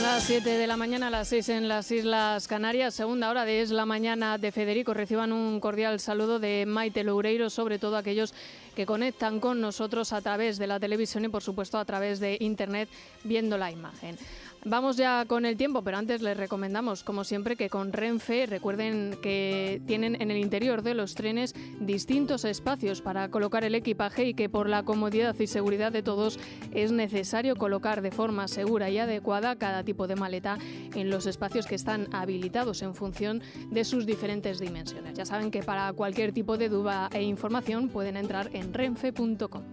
Las 7 de la mañana, a las 6 en las Islas Canarias, segunda hora de Es la Mañana de Federico. Reciban un cordial saludo de Maite Loureiro, sobre todo aquellos que conectan con nosotros a través de la televisión y, por supuesto, a través de Internet, viendo la imagen. Vamos ya con el tiempo, pero antes les recomendamos, como siempre, que con Renfe recuerden que tienen en el interior de los trenes distintos espacios para colocar el equipaje y que por la comodidad y seguridad de todos es necesario colocar de forma segura y adecuada cada tipo de maleta en los espacios que están habilitados en función de sus diferentes dimensiones. Ya saben que para cualquier tipo de duda e información pueden entrar en renfe.com.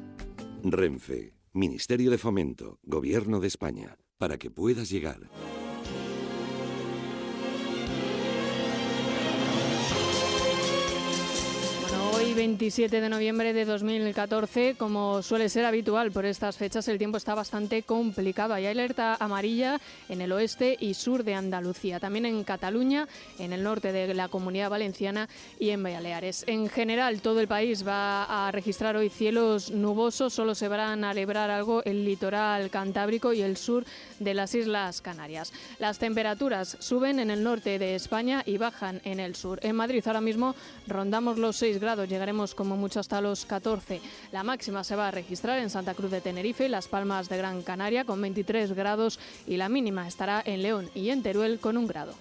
Renfe, Ministerio de Fomento, Gobierno de España. Para que puedas llegar. Hoy, 27 de noviembre de 2014, como suele ser habitual por estas fechas, el tiempo está bastante complicado. Hay alerta amarilla en el oeste y sur de Andalucía, también en Cataluña, en el norte de la Comunidad Valenciana y en Baleares. En general, todo el país va a registrar hoy cielos nubosos, solo se van a librar algo el litoral cantábrico y el sur de las Islas Canarias. Las temperaturas suben en el norte de España y bajan en el sur. En Madrid ahora mismo rondamos los 6 grados. Llegaremos como mucho hasta los 14. La máxima se va a registrar en Santa Cruz de Tenerife y Las Palmas de Gran Canaria con 23 grados y la mínima estará en León y en Teruel con 1 grado.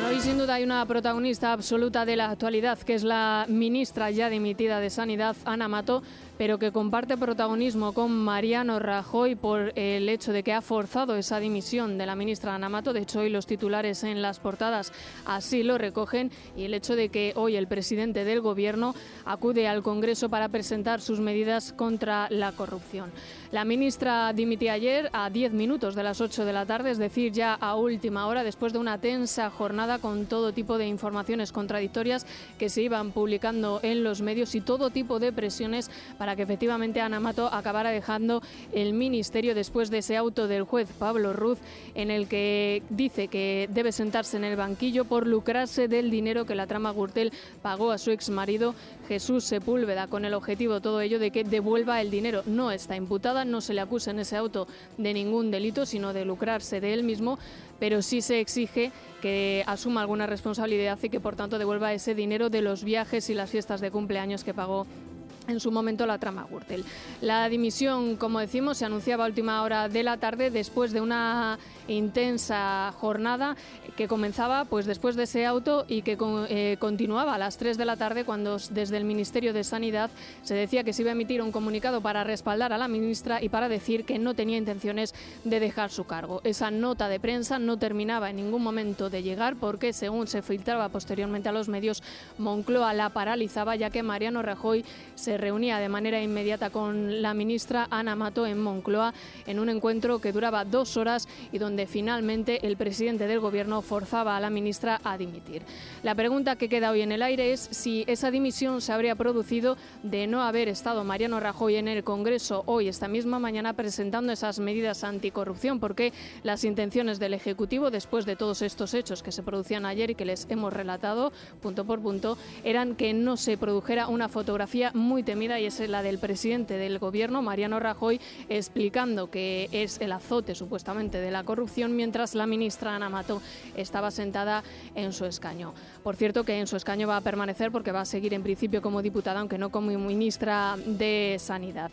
Hoy sin duda hay una protagonista absoluta de la actualidad, que es la ministra ya dimitida de Sanidad, Ana Mato, pero que comparte protagonismo con Mariano Rajoy por el hecho de que ha forzado esa dimisión de la ministra Ana Mato. De hecho, hoy los titulares en las portadas así lo recogen, y el hecho de que hoy el presidente del Gobierno acude al Congreso para presentar sus medidas contra la corrupción. La ministra dimitía ayer a 10 minutos de las 8 de la tarde, es decir, ya a última hora, después de una tensa jornada con todo tipo de informaciones contradictorias que se iban publicando en los medios y todo tipo de presiones para que efectivamente Ana Mato acabara dejando el ministerio después de ese auto del juez Pablo Ruz, en el que dice que debe sentarse en el banquillo por lucrarse del dinero que la trama Gürtel pagó a su exmarido Jesús Sepúlveda, con el objetivo todo ello de que devuelva el dinero. No está imputada, no se le acusa en ese auto de ningún delito, sino de lucrarse de él mismo, pero sí se exige que asuma alguna responsabilidad y que por tanto devuelva ese dinero de los viajes y las fiestas de cumpleaños que pagó en su momento la trama Gürtel. La dimisión, como decimos, se anunciaba a última hora de la tarde después de una intensa jornada que comenzaba pues después de ese auto y que continuaba a las 3 de la tarde, cuando desde el Ministerio de Sanidad se decía que se iba a emitir un comunicado para respaldar a la ministra y para decir que no tenía intenciones de dejar su cargo. Esa nota de prensa no terminaba en ningún momento de llegar porque, según se filtraba posteriormente a los medios, Moncloa la paralizaba, ya que Mariano Rajoy se reunía de manera inmediata con la ministra Ana Mato en Moncloa en un encuentro que duraba 2 horas y donde finalmente el presidente del Gobierno forzaba a la ministra a dimitir. La pregunta que queda hoy en el aire es si esa dimisión se habría producido de no haber estado Mariano Rajoy en el Congreso hoy, esta misma mañana, presentando esas medidas anticorrupción, porque las intenciones del Ejecutivo, después de todos estos hechos que se producían ayer y que les hemos relatado punto por punto, eran que no se produjera una fotografía muy temida, y es la del presidente del Gobierno, Mariano Rajoy, explicando que es el azote supuestamente de la corrupción, mientras la ministra Ana Mato estaba sentada en su escaño. Por cierto, que en su escaño va a permanecer porque va a seguir en principio como diputada, aunque no como ministra de Sanidad.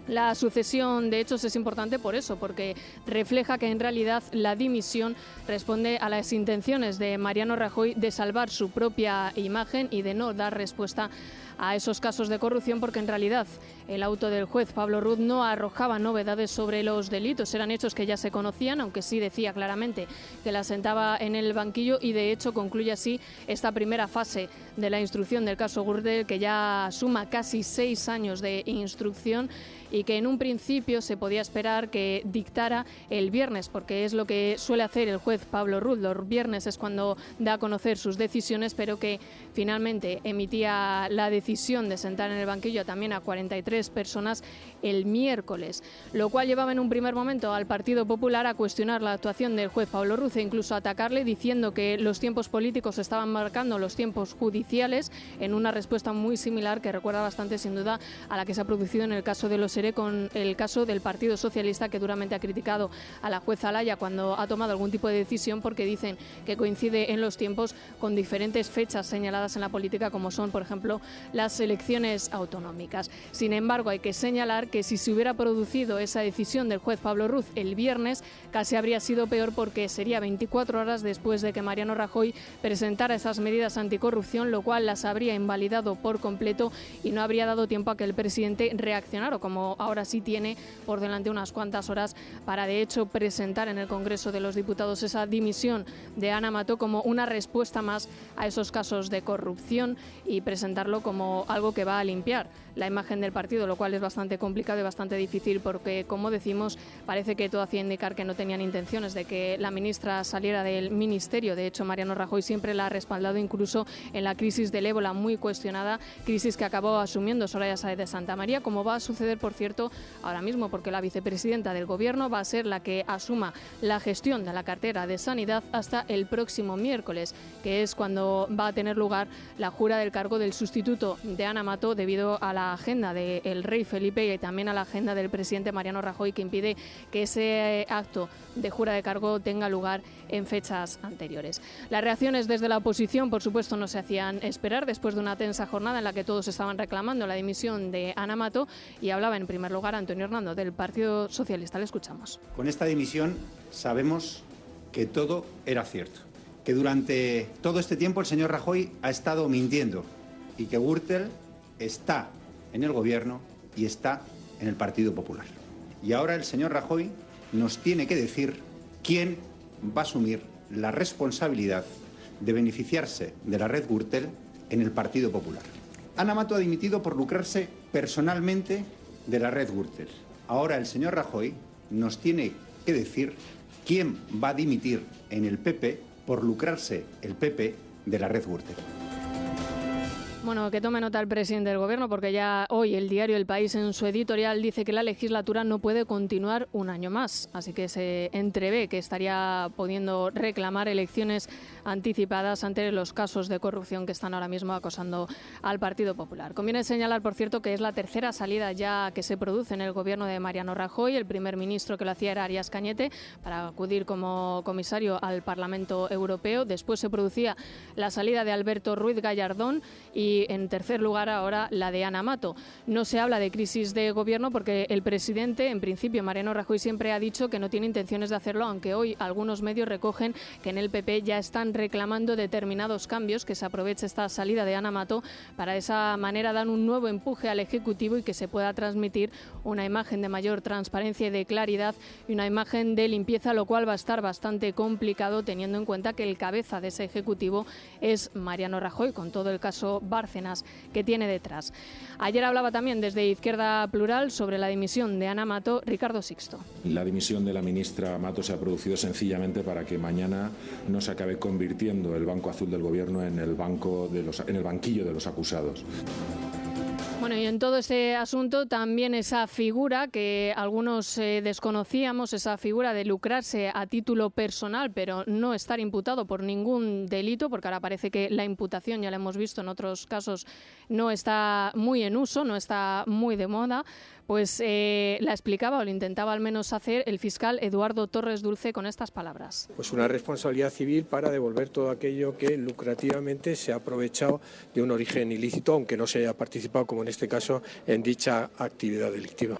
La sucesión de hechos es importante por eso, porque refleja que en realidad la dimisión responde a las intenciones de Mariano Rajoy de salvar su propia imagen y de no dar respuesta a esos casos de corrupción, porque en realidad el auto del juez Pablo Ruz no arrojaba novedades sobre los delitos, eran hechos que ya se conocían, aunque sí decía claramente que la sentaba en el banquillo, y de hecho concluye así esta primera fase de la instrucción del caso Gürtel, que ya suma casi 6 años de instrucción y que en un principio se podía esperar que dictara el viernes, porque es lo que suele hacer el juez Pablo Ruz. Los viernes es cuando da a conocer sus decisiones, pero que finalmente emitía la decisión de sentar en el banquillo también a 43 personas el miércoles, lo cual llevaba en un primer momento al Partido Popular a cuestionar la actuación del juez Pablo Ruz e incluso a atacarle, diciendo que los tiempos políticos estaban marcando los tiempos judiciales, en una respuesta muy similar que recuerda bastante sin duda a la que se ha producido en el caso de los ERE con el caso del Partido Socialista, que duramente ha criticado a la jueza Alaya cuando ha tomado algún tipo de decisión, porque dicen que coincide en los tiempos con diferentes fechas señaladas en la política, como son, por ejemplo, las elecciones autonómicas. Sin embargo, hay que señalar que si se hubiera producido esa decisión del juez Pablo Ruz el viernes, casi habría sido peor, porque sería 24 horas después de que Mariano Rajoy presentara esas medidas anticorrupción, lo cual las habría invalidado por completo y no habría dado tiempo a que el presidente reaccionara, como ahora sí tiene por delante unas cuantas horas para, de hecho, presentar en el Congreso de los Diputados esa dimisión de Ana Mato como una respuesta más a esos casos de corrupción y presentarlo como algo que va a limpiar la imagen del partido, lo cual es bastante complicado y bastante difícil, porque, como decimos, parece que todo hacía indicar que no tenían intenciones de que la ministra saliera del ministerio. De hecho, Mariano Rajoy siempre la ha respaldado, incluso en la crisis del ébola, muy cuestionada, crisis que acabó asumiendo Soraya Sáez de Santamaría, como va a suceder, por cierto, ahora mismo, porque la vicepresidenta del Gobierno va a ser la que asuma la gestión de la cartera de Sanidad hasta el próximo miércoles, que es cuando va a tener lugar la jura del cargo del sustituto de Ana Mato, debido a la agenda del rey Felipe y también a la agenda del presidente Mariano Rajoy, que impide que ese acto de jura de cargo tenga lugar en fechas anteriores. Las reacciones desde la oposición, por supuesto, no se hacían esperar después de una tensa jornada en la que todos estaban reclamando la dimisión de Ana Mato, y hablaba en primer lugar Antonio Hernando del Partido Socialista. Le escuchamos. Con esta dimisión sabemos que todo era cierto, que durante todo este tiempo el señor Rajoy ha estado mintiendo y que Gürtel está en el Gobierno y está en el Partido Popular. Y ahora el señor Rajoy nos tiene que decir quién va a asumir la responsabilidad de beneficiarse de la red Gürtel en el Partido Popular. Ana Mato ha dimitido por lucrarse personalmente de la red Gürtel. Ahora el señor Rajoy nos tiene que decir quién va a dimitir en el PP por lucrarse el PP de la red Gürtel. Bueno, que tome nota el presidente del Gobierno, porque ya hoy el diario El País, en su editorial, dice que la legislatura no puede continuar un año más. Así que se entrevé que estaría pudiendo reclamar elecciones anticipadas ante los casos de corrupción que están ahora mismo acosando al Partido Popular. Conviene señalar, por cierto, que es la tercera salida ya que se produce en el Gobierno de Mariano Rajoy. El primer ministro que lo hacía era Arias Cañete, para acudir como comisario al Parlamento Europeo. Después se producía la salida de Alberto Ruiz Gallardón y, en tercer lugar, ahora la de Ana Mato. No se habla de crisis de gobierno porque el presidente, en principio Mariano Rajoy, siempre ha dicho que no tiene intenciones de hacerlo, aunque hoy algunos medios recogen que en el PP ya están reclamando determinados cambios, que se aproveche esta salida de Ana Mato para de esa manera dar un nuevo empuje al Ejecutivo y que se pueda transmitir una imagen de mayor transparencia y de claridad y una imagen de limpieza, lo cual va a estar bastante complicado teniendo en cuenta que el cabeza de ese Ejecutivo es Mariano Rajoy, con todo el caso Bárcenas que tiene detrás. Ayer hablaba también desde Izquierda Plural sobre la dimisión de Ana Mato Ricardo Sixto. La dimisión de la ministra Mato se ha producido sencillamente para que mañana no se acabe convirtiendo el Banco Azul del Gobierno en el banquillo de los acusados. Bueno, y en todo este asunto también esa figura que algunos desconocíamos, esa figura de lucrarse a título personal, pero no estar imputado por ningún delito, porque ahora parece que la imputación, ya la hemos visto en otros casos, no está muy en uso, no está muy de moda. Pues la explicaba, o lo intentaba al menos hacer, el fiscal Eduardo Torres Dulce con estas palabras. Pues una responsabilidad civil para devolver todo aquello que lucrativamente se ha aprovechado de un origen ilícito, aunque no se haya participado, como en este caso, en dicha actividad delictiva.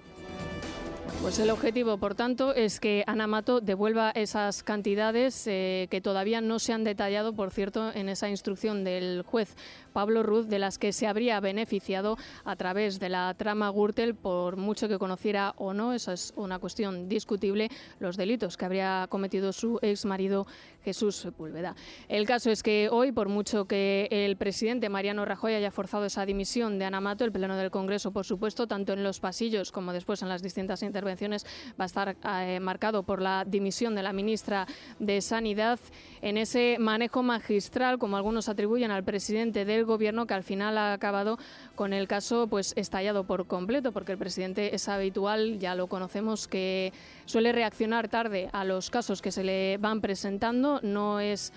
Pues el objetivo, por tanto, es que Ana Mato devuelva esas cantidades que todavía no se han detallado, por cierto, en esa instrucción del juez Pablo Ruz, de las que se habría beneficiado a través de la trama Gürtel, por mucho que conociera o no, esa es una cuestión discutible, los delitos que habría cometido su exmarido Jesús Sepúlveda. El caso es que hoy, por mucho que el presidente Mariano Rajoy haya forzado esa dimisión de Ana Mato, el Pleno del Congreso, por supuesto, tanto en los pasillos como después en las distintas intervenciones, va a estar marcado por la dimisión de la ministra de Sanidad, en ese manejo magistral, como algunos atribuyen al presidente del Gobierno, que al final ha acabado con el caso pues estallado por completo, porque el presidente es habitual, ya lo conocemos, que suele reaccionar tarde a los casos que se le van presentando, no es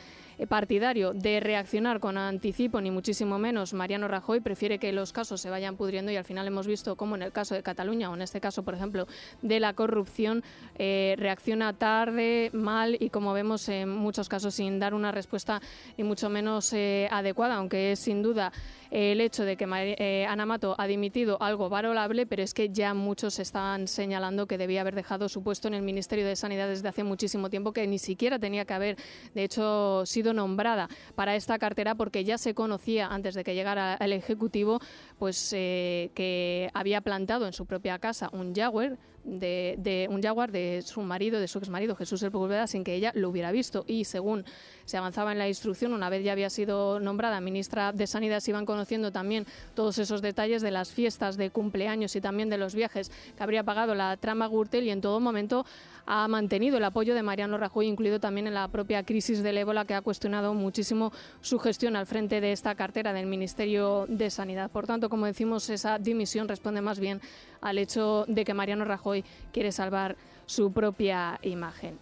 partidario de reaccionar con anticipo, ni muchísimo menos Mariano Rajoy, prefiere que los casos se vayan pudriendo, y al final hemos visto cómo en el caso de Cataluña, o en este caso, por ejemplo, de la corrupción, reacciona tarde, mal, y como vemos en muchos casos sin dar una respuesta ni mucho menos adecuada, aunque es sin duda el hecho de que Ana Mato ha dimitido algo valorable, pero es que ya muchos están señalando que debía haber dejado su puesto en el Ministerio de Sanidad desde hace muchísimo tiempo, que ni siquiera tenía que haber, de hecho, sido nombrada para esta cartera, porque ya se conocía antes de que llegara al Ejecutivo pues que había plantado en su propia casa un Jaguar de su marido, de su exmarido Jesús Sepúlveda, sin que ella lo hubiera visto, y según se avanzaba en la instrucción, una vez ya había sido nombrada ministra de Sanidad, se iban conociendo también todos esos detalles de las fiestas de cumpleaños y también de los viajes que habría pagado la trama Gürtel, y en todo momento ha mantenido el apoyo de Mariano Rajoy, incluido también en la propia crisis del ébola, que ha cuestionado muchísimo su gestión al frente de esta cartera del Ministerio de Sanidad. Por tanto, como decimos, esa dimisión responde más bien al hecho de que Mariano Rajoy quiere salvar su propia imagen.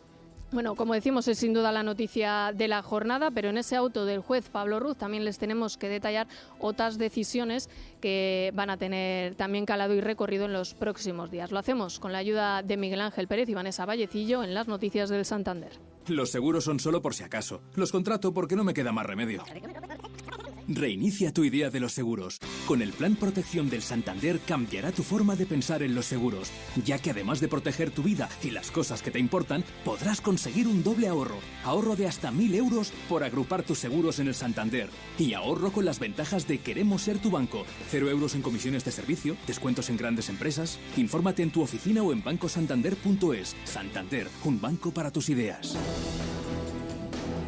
Bueno, como decimos, es sin duda la noticia de la jornada, pero en ese auto del juez Pablo Ruz también les tenemos que detallar otras decisiones que van a tener también calado y recorrido en los próximos días. Lo hacemos con la ayuda de Miguel Ángel Pérez y Vanessa Vallecillo en las noticias del Santander. Los seguros son solo por si acaso. Los contrato porque no me queda más remedio. Reinicia tu idea de los seguros. Con el Plan Protección del Santander cambiará tu forma de pensar en los seguros, ya que además de proteger tu vida y las cosas que te importan, podrás conseguir un doble ahorro. Ahorro de hasta 1.000 euros por agrupar tus seguros en el Santander. Y ahorro con las ventajas de Queremos Ser Tu Banco. 0 euros en comisiones de servicio, descuentos en grandes empresas. Infórmate en tu oficina o en bancosantander.es. Santander, un banco para tus ideas.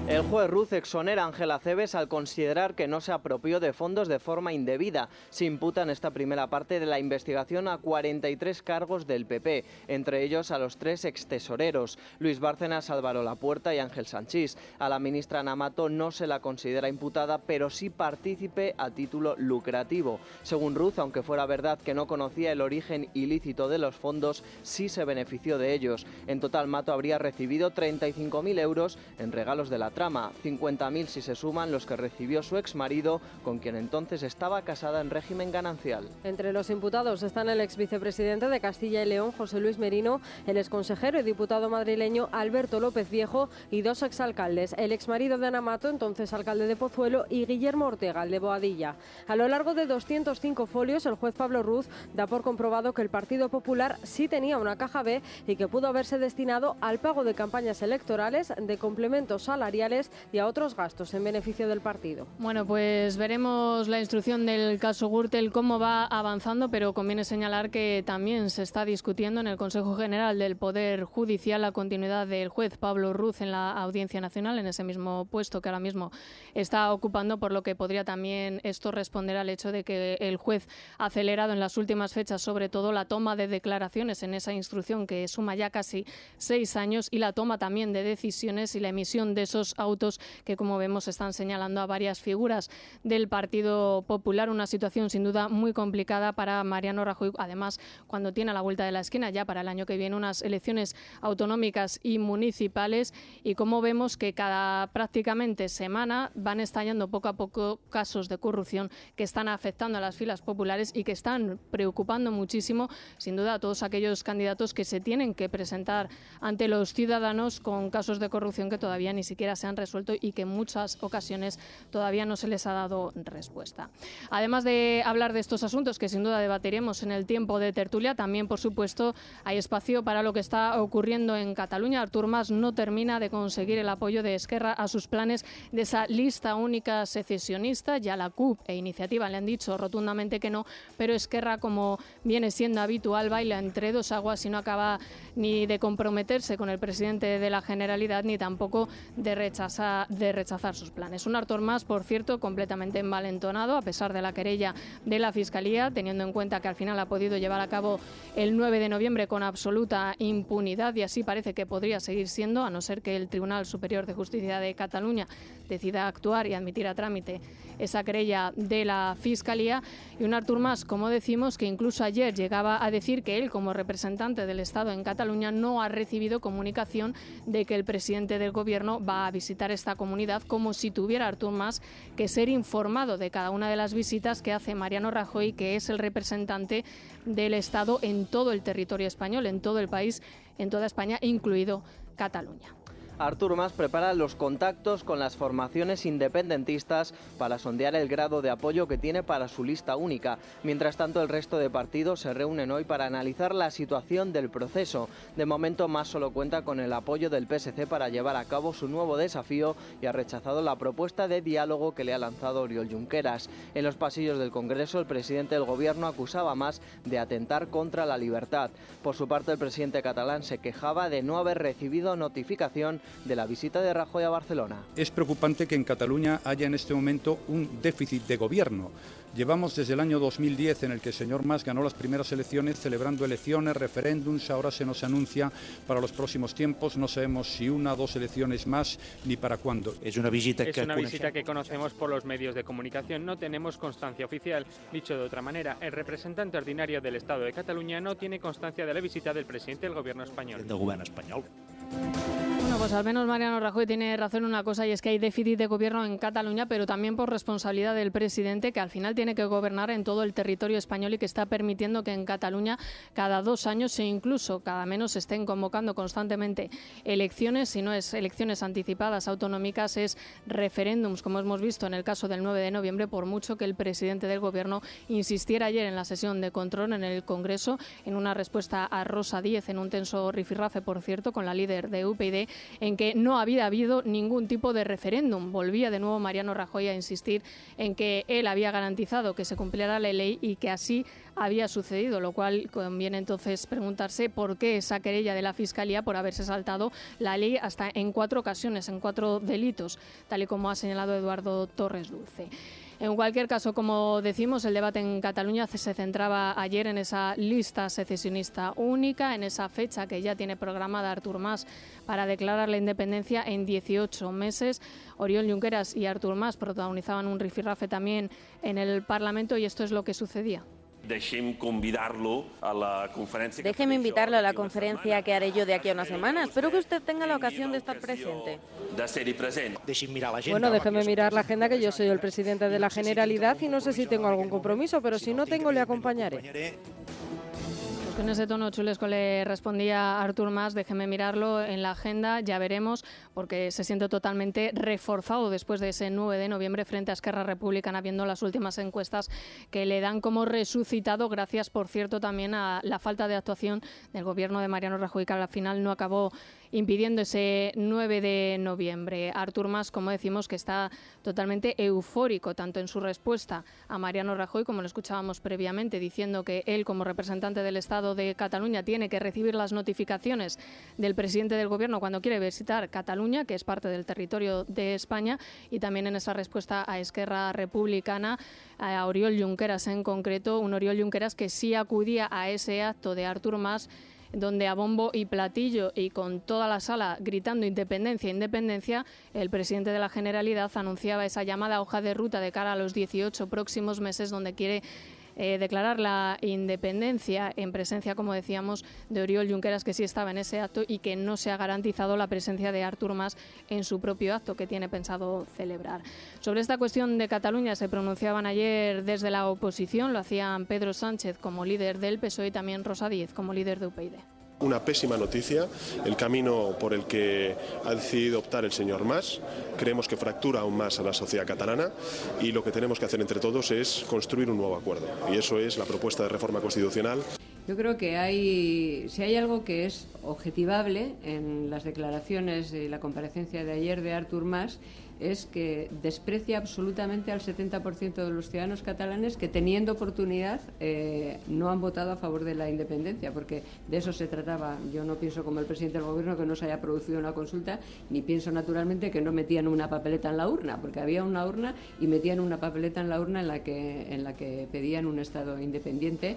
El juez Ruz exonera a Ángel Acebes al considerar que no se apropió de fondos de forma indebida. Se imputa en esta primera parte de la investigación a 43 cargos del PP, entre ellos a los 3 extesoreros, Luis Bárcenas, Álvaro Lapuerta y Ángel Sanchís. A la ministra Ana Mato no se la considera imputada, pero sí partícipe a título lucrativo. Según Ruz, aunque fuera verdad que no conocía el origen ilícito de los fondos, sí se benefició de ellos. En total, Mato habría recibido 35.000 euros en regalos de la trama, 50.000 si se suman los que recibió su exmarido, con quien entonces estaba casada en régimen ganancial. Entre los imputados están el exvicepresidente de Castilla y León, José Luis Merino, el exconsejero y diputado madrileño Alberto López Viejo y 2 exalcaldes, el exmarido de Ana Mato, entonces alcalde de Pozuelo, y Guillermo Ortega, el de Boadilla. A lo largo de 205 folios, el juez Pablo Ruz da por comprobado que el Partido Popular sí tenía una caja B y que pudo haberse destinado al pago de campañas electorales, de complementos salariales y a otros gastos en beneficio del partido. Bueno, pues veremos la instrucción del caso Gürtel cómo va avanzando, pero conviene señalar que también se está discutiendo en el Consejo General del Poder Judicial la continuidad del juez Pablo Ruz en la Audiencia Nacional, en ese mismo puesto que ahora mismo está ocupando, por lo que podría también esto responder al hecho de que el juez ha acelerado en las últimas fechas, sobre todo la toma de declaraciones en esa instrucción que suma ya casi 6 años, y la toma también de decisiones y la emisión de esos autos que, como vemos, están señalando a varias figuras del Partido Popular. Una situación sin duda muy complicada para Mariano Rajoy, además cuando tiene a la vuelta de la esquina ya para el año que viene unas elecciones autonómicas y municipales, y como vemos que cada prácticamente semana van estallando poco a poco casos de corrupción que están afectando a las filas populares y que están preocupando muchísimo, sin duda, a todos aquellos candidatos que se tienen que presentar ante los ciudadanos con casos de corrupción que todavía ni siquiera se se han resuelto y que en muchas ocasiones todavía no se les ha dado respuesta. Además de hablar de estos asuntos que sin duda debatiremos en el tiempo de tertulia, también por supuesto hay espacio para lo que está ocurriendo en Cataluña. Artur Mas no termina de conseguir el apoyo de Esquerra a sus planes de esa lista única secesionista. Ya la CUP e Iniciativa le han dicho rotundamente que no, pero Esquerra, como viene siendo habitual, baila entre dos aguas y no acaba ni de comprometerse con el presidente de la Generalidad ni tampoco de rechazar sus planes. Un Artur Mas, por cierto, completamente envalentonado a pesar de la querella de la Fiscalía, teniendo en cuenta que al final ha podido llevar a cabo el 9 de noviembre con absoluta impunidad, y así parece que podría seguir siendo, a no ser que el Tribunal Superior de Justicia de Cataluña decida actuar y admitir a trámite esa querella de la Fiscalía. Y un Artur Mas, como decimos, que incluso ayer llegaba a decir que él, como representante del Estado en Cataluña, no ha recibido comunicación de que el presidente del Gobierno va a visitar esta comunidad, como si tuviera Artur Mas que ser informado de cada una de las visitas que hace Mariano Rajoy, que es el representante del Estado en todo el territorio español, en todo el país, en toda España, incluido Cataluña. Artur Mas prepara los contactos con las formaciones independentistas para sondear el grado de apoyo que tiene para su lista única. Mientras tanto, el resto de partidos se reúnen hoy para analizar la situación del proceso. De momento, Mas solo cuenta con el apoyo del PSC para llevar a cabo su nuevo desafío y ha rechazado la propuesta de diálogo que le ha lanzado Oriol Junqueras. En los pasillos del Congreso, el presidente del Gobierno acusaba a Mas de atentar contra la libertad. Por su parte, el presidente catalán se quejaba de no haber recibido notificación de la visita de Rajoy a Barcelona. Es preocupante que en Cataluña haya en este momento un déficit de gobierno. Llevamos desde el año 2010, en el que el señor Mas ganó las primeras elecciones, celebrando elecciones, referéndums. Ahora se nos anuncia para los próximos tiempos. No sabemos si una o dos elecciones más ni para cuándo. Es una visita que conocemos por los medios de comunicación. No tenemos constancia oficial. Dicho de otra manera, el representante ordinario del Estado de Cataluña no tiene constancia de la visita del presidente del Gobierno español. Bueno, pues al menos Mariano Rajoy tiene razón en una cosa, y es que hay déficit de gobierno en Cataluña, pero también por responsabilidad del presidente, que al final tiene que gobernar en todo el territorio español y que está permitiendo que en Cataluña cada 2 años e incluso cada menos se estén convocando constantemente elecciones. Si no es elecciones anticipadas autonómicas, es referéndums, como hemos visto en el caso del 9 de noviembre, por mucho que el presidente del Gobierno insistiera ayer en la sesión de control en el Congreso, en una respuesta a Rosa Díez, en un tenso rifirrafe, por cierto, con la líder de UPyD, en que no había habido ningún tipo de referéndum. Volvía de nuevo Mariano Rajoy a insistir en que él había garantizado que se cumpliera la ley y que así había sucedido, lo cual conviene entonces preguntarse por qué esa querella de la Fiscalía por haberse saltado la ley hasta en 4 ocasiones, en 4 delitos, tal y como ha señalado Eduardo Torres Dulce. En cualquier caso, como decimos, el debate en Cataluña se centraba ayer en esa lista secesionista única, en esa fecha que ya tiene programada Artur Mas para declarar la independencia en 18 meses. Oriol Junqueras y Artur Mas protagonizaban un rifirrafe también en el Parlamento, y esto es lo que sucedía. Déjeme invitarlo a la conferencia que haré yo de aquí a unas semanas. Espero que usted tenga la ocasión de estar presente. Bueno, déjeme mirar la agenda, que yo soy el presidente de la Generalidad y no sé si tengo algún compromiso, pero si no tengo, le acompañaré. Con ese tono chulesco le respondía Artur Mas: déjeme mirarlo en la agenda, ya veremos, porque se siente totalmente reforzado después de ese 9 de noviembre frente a Esquerra Republicana, viendo las últimas encuestas que le dan como resucitado, gracias, por cierto, también a la falta de actuación del Gobierno de Mariano Rajoy, que al final no acabó impidiendo ese 9 de noviembre. Artur Mas, como decimos, que está totalmente eufórico, tanto en su respuesta a Mariano Rajoy, como lo escuchábamos previamente, diciendo que él, como representante del Estado de Cataluña, tiene que recibir las notificaciones del presidente del Gobierno cuando quiere visitar Cataluña, que es parte del territorio de España, y también en esa respuesta a Esquerra Republicana, a Oriol Junqueras en concreto, un Oriol Junqueras que sí acudía a ese acto de Artur Mas, donde a bombo y platillo y con toda la sala gritando independencia, independencia, el presidente de la Generalidad anunciaba esa llamada hoja de ruta de cara a los 18 próximos meses, donde quiere declarar la independencia en presencia, como decíamos, de Oriol Junqueras, que sí estaba en ese acto, y que no se ha garantizado la presencia de Artur Mas en su propio acto que tiene pensado celebrar. Sobre esta cuestión de Cataluña se pronunciaban ayer desde la oposición, lo hacían Pedro Sánchez como líder del PSOE y también Rosa Díez como líder de UPyD. Una pésima noticia, el camino por el que ha decidido optar el señor Mas. Creemos que fractura aún más a la sociedad catalana y lo que tenemos que hacer entre todos es construir un nuevo acuerdo. Y eso es la propuesta de reforma constitucional. Yo creo que si hay algo que es objetivable en las declaraciones y la comparecencia de ayer de Artur Mas, es que desprecia absolutamente al 70% de los ciudadanos catalanes que, teniendo oportunidad, no han votado a favor de la independencia, porque de eso se trataba. Yo no pienso como el presidente del Gobierno que no se haya producido una consulta, ni pienso naturalmente que no metían una papeleta en la urna, porque había una urna y metían una papeleta en la urna en la que pedían un Estado independiente.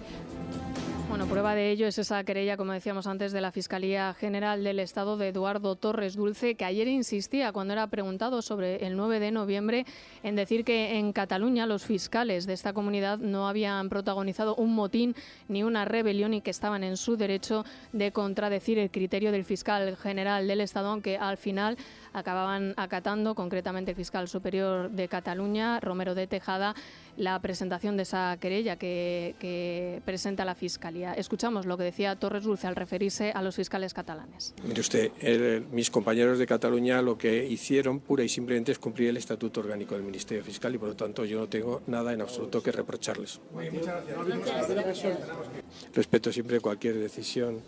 Bueno, prueba de ello es esa querella, como decíamos antes, de la Fiscalía General del Estado de Eduardo Torres Dulce, que ayer insistía, cuando era preguntado sobre el 9 de noviembre, en decir que en Cataluña los fiscales de esta comunidad no habían protagonizado un motín ni una rebelión y que estaban en su derecho de contradecir el criterio del fiscal general del Estado, aunque al final acababan acatando, concretamente el fiscal superior de Cataluña, Romero de Tejada, la presentación de esa querella que presenta la Fiscalía. Escuchamos lo que decía Torres Dulce al referirse a los fiscales catalanes. Mire usted, mis compañeros de Cataluña lo que hicieron pura y simplemente es cumplir el Estatuto Orgánico del Ministerio Fiscal y por lo tanto yo no tengo nada en absoluto que reprocharles. Respeto siempre cualquier decisión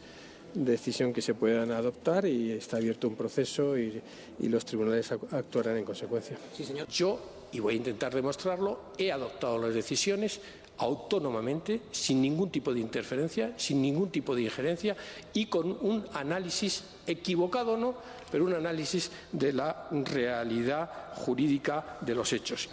que se puedan adoptar y está abierto un proceso y los tribunales actuarán en consecuencia. Sí, señor. Yo, y voy a intentar demostrarlo, he adoptado las decisiones autónomamente, sin ningún tipo de interferencia, sin ningún tipo de injerencia y con un análisis equivocado o no, pero un análisis de la realidad jurídica de los hechos.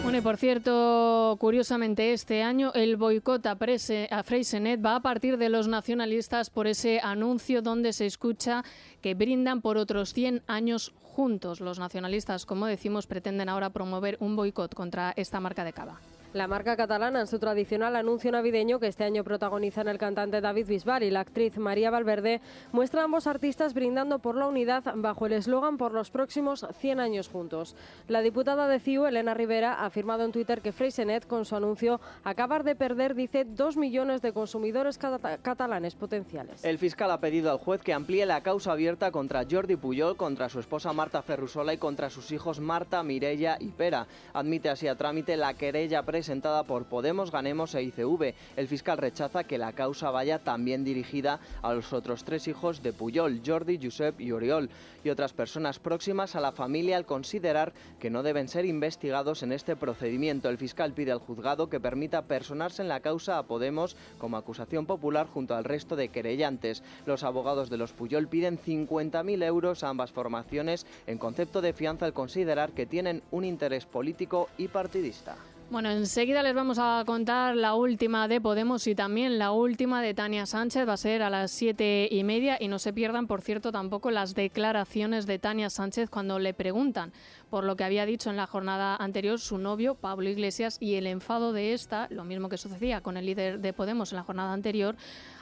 Bueno, y por cierto, curiosamente este año el boicot a Freixenet va a partir de los nacionalistas por ese anuncio donde se escucha que brindan por otros 100 años juntos. Los nacionalistas, como decimos, pretenden ahora promover un boicot contra esta marca de cava. La marca catalana, en su tradicional anuncio navideño que este año protagonizan el cantante David Bisbal y la actriz María Valverde, muestra a ambos artistas brindando por la unidad bajo el eslogan por los próximos 100 años juntos. La diputada de CiU, Elena Rivera, ha afirmado en Twitter que Freixenet, con su anuncio, acaba de perder, dice, 2 millones de consumidores catalanes potenciales. El fiscal ha pedido al juez que amplíe la causa abierta contra Jordi Pujol, contra su esposa Marta Ferrusola y contra sus hijos Marta, Mireia y Pera. Admite así a trámite la querella presentada por Podemos, Ganemos e ICV. El fiscal rechaza que la causa vaya también dirigida a los otros 3 hijos de Pujol, Jordi, Josep y Oriol, y otras personas próximas a la familia, al considerar que no deben ser investigados en este procedimiento. El fiscal pide al juzgado que permita personarse en la causa a Podemos como acusación popular junto al resto de querellantes. Los abogados de los Pujol piden 50.000 euros a ambas formaciones en concepto de fianza al considerar que tienen un interés político y partidista. Bueno, enseguida les vamos a contar la última de Podemos y también la última de Tania Sánchez. Va a ser a las 7:30 y no se pierdan, por cierto, tampoco las declaraciones de Tania Sánchez cuando le preguntan por lo que había dicho en la jornada anterior su novio, Pablo Iglesias, y el enfado de esta, lo mismo que sucedía con el líder de Podemos en la jornada anterior,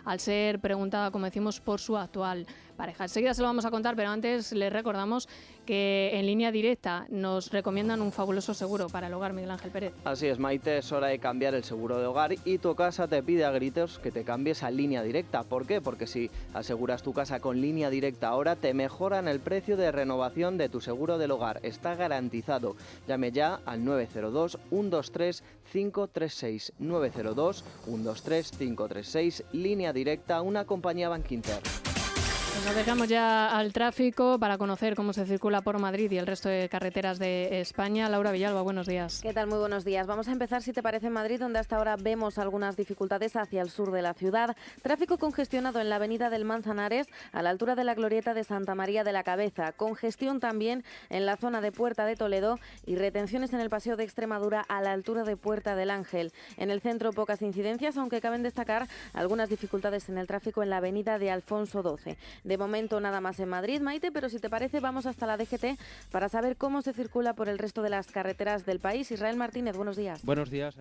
al ser preguntada, como decimos, por su actual pareja. Enseguida se lo vamos a contar, pero antes les recordamos que en Línea Directa nos recomiendan un fabuloso seguro para el hogar, Miguel Ángel Pérez. Así es, Maite, es hora de cambiar el seguro de hogar y tu casa te pide a gritos que te cambies a Línea Directa. ¿Por qué? Porque si aseguras tu casa con Línea Directa ahora, te mejoran el precio de renovación de tu seguro del hogar. Está garantizado. Llame ya al 902-123-536. 902-123-536. Línea Directa, una compañía Bankinter. Nos acercamos ya al tráfico para conocer cómo se circula por Madrid y el resto de carreteras de España. Laura Villalba, buenos días. ¿Qué tal? Muy buenos días. Vamos a empezar, si te parece, en Madrid, donde hasta ahora vemos algunas dificultades hacia el sur de la ciudad. Tráfico congestionado en la avenida del Manzanares, a la altura de la glorieta de Santa María de la Cabeza. Congestión también en la zona de Puerta de Toledo y retenciones en el Paseo de Extremadura a la altura de Puerta del Ángel. En el centro pocas incidencias, aunque caben destacar algunas dificultades en el tráfico en la avenida de Alfonso XII. De momento nada más en Madrid, Maite, pero si te parece vamos hasta la DGT para saber cómo se circula por el resto de las carreteras del país. Israel Martínez, buenos días. Buenos días.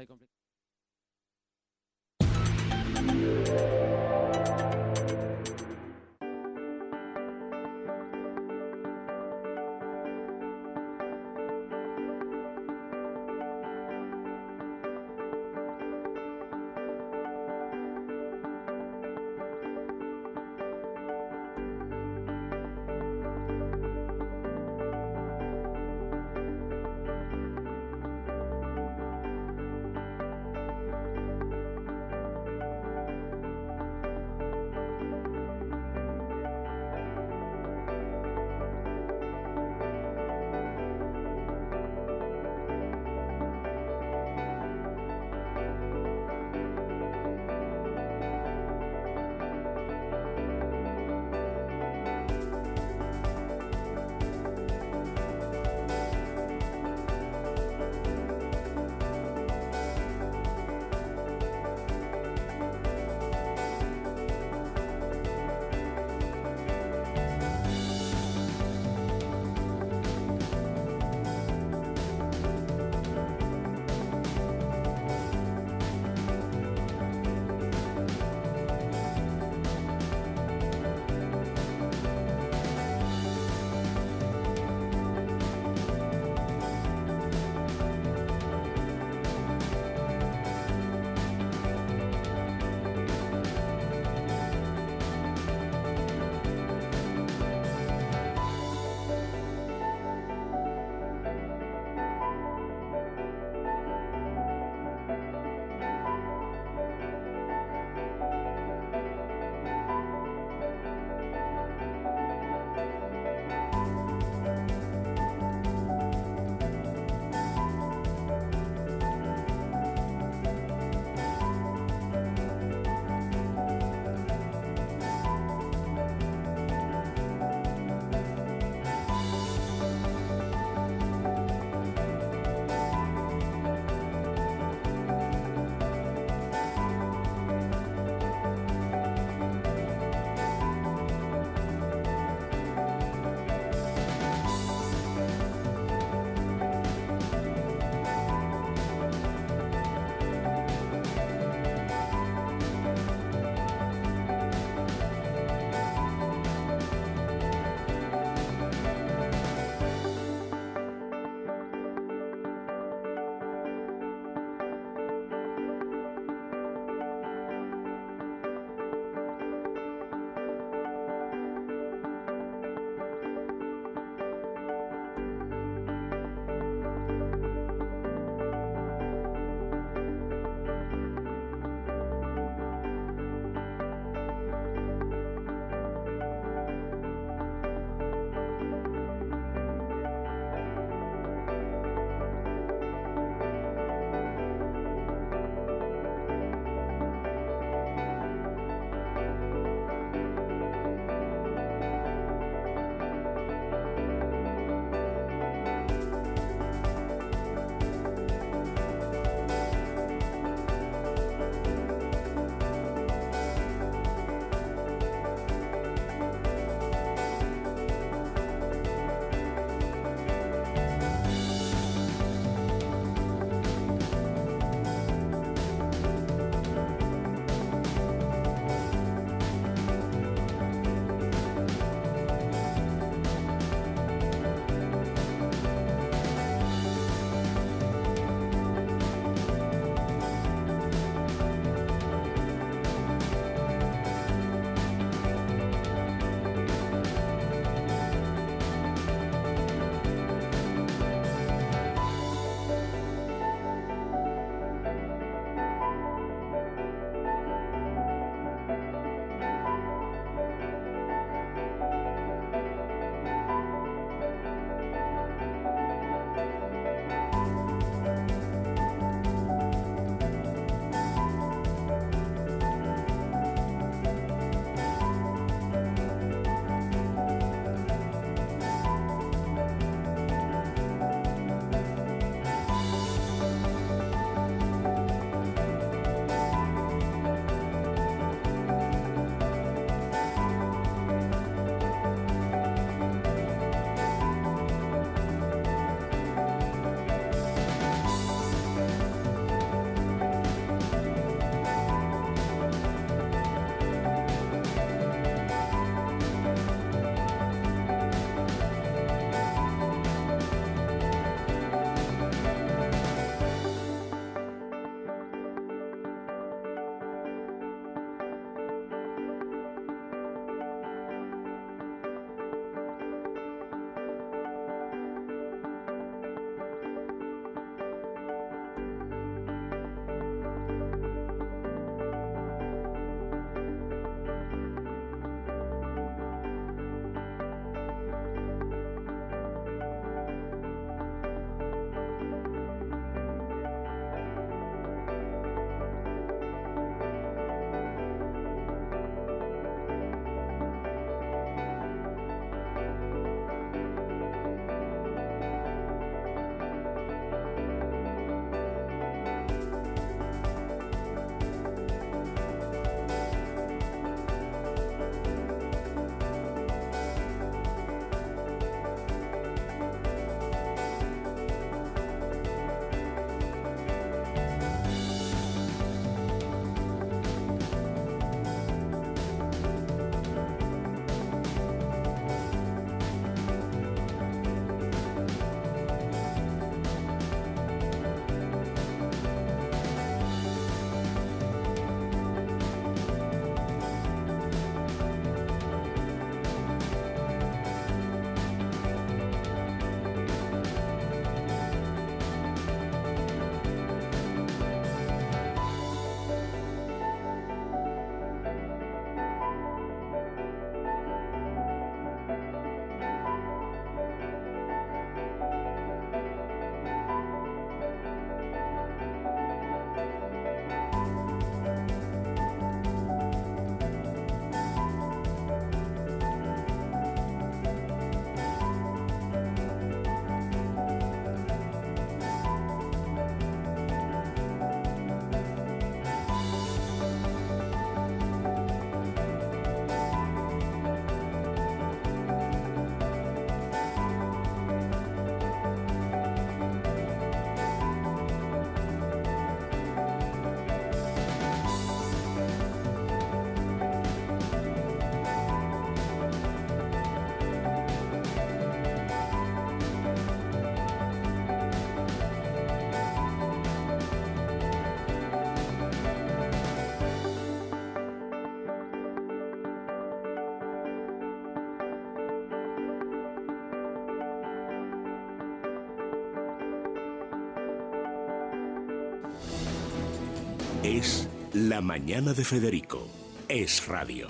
Es La Mañana de Federico. Es radio.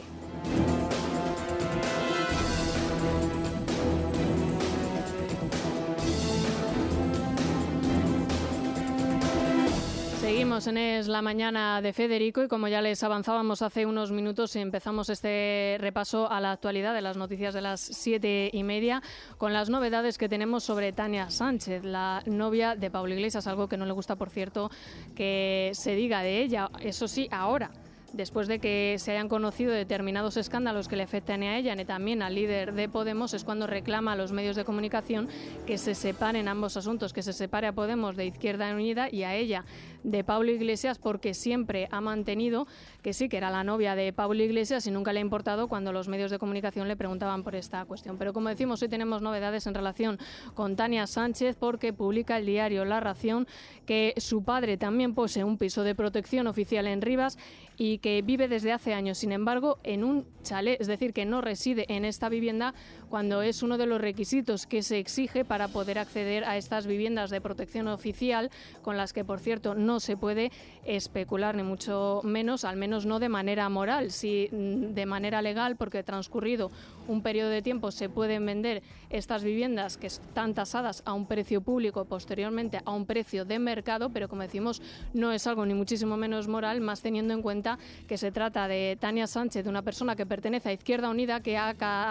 Seguimos en Es la Mañana de Federico y como ya les avanzábamos hace unos minutos, empezamos este repaso a la actualidad de las noticias de las 7:30 con las novedades que tenemos sobre Tania Sánchez, la novia de Pablo Iglesias, algo que no le gusta, por cierto, que se diga de ella. Eso sí, ahora, después de que se hayan conocido determinados escándalos que le afectan a ella y también al líder de Podemos, es cuando reclama a los medios de comunicación que se separen ambos asuntos, que se separe a Podemos de Izquierda Unida y a ella de Pablo Iglesias, porque siempre ha mantenido que sí, que era la novia de Pablo Iglesias y nunca le ha importado cuando los medios de comunicación le preguntaban por esta cuestión. Pero como decimos, hoy tenemos novedades en relación con Tania Sánchez, porque publica el diario La Razón que su padre también posee un piso de protección oficial en Rivas y que vive desde hace años, sin embargo, en un chalet, es decir, que no reside en esta vivienda cuando es uno de los requisitos que se exige para poder acceder a estas viviendas de protección oficial, con las que, por cierto, no se puede especular, ni mucho menos, al menos no de manera moral, sí de manera legal, porque transcurrido un periodo de tiempo se pueden vender estas viviendas que están tasadas a un precio público, posteriormente a un precio de mercado, pero como decimos, no es algo ni muchísimo menos moral, más teniendo en cuenta que se trata de Tania Sánchez, de una persona que pertenece a Izquierda Unida, que ha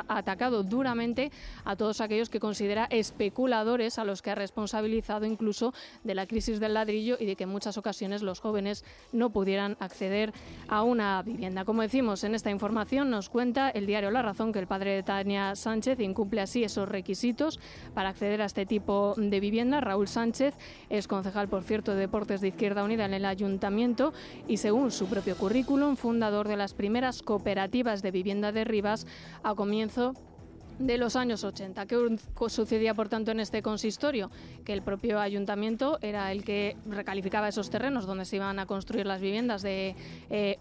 atacado duramente a todos aquellos que considera especuladores, a los que ha responsabilizado incluso de la crisis del ladrillo y de que en muchas ocasiones los jóvenes no pudieran acceder a una vivienda. Como decimos, en esta información nos cuenta el diario La Razón que el padre de Tania Sánchez incumple así esos requisitos para acceder a este tipo de vivienda. Raúl Sánchez es concejal, por cierto, de Deportes de Izquierda Unida en el Ayuntamiento y, según su propio currículum, fundador de las primeras cooperativas de vivienda de Rivas a comienzo de los años 80. ¿Qué sucedía, por tanto, en este consistorio? Que el propio ayuntamiento era el que recalificaba esos terrenos donde se iban a construir las viviendas de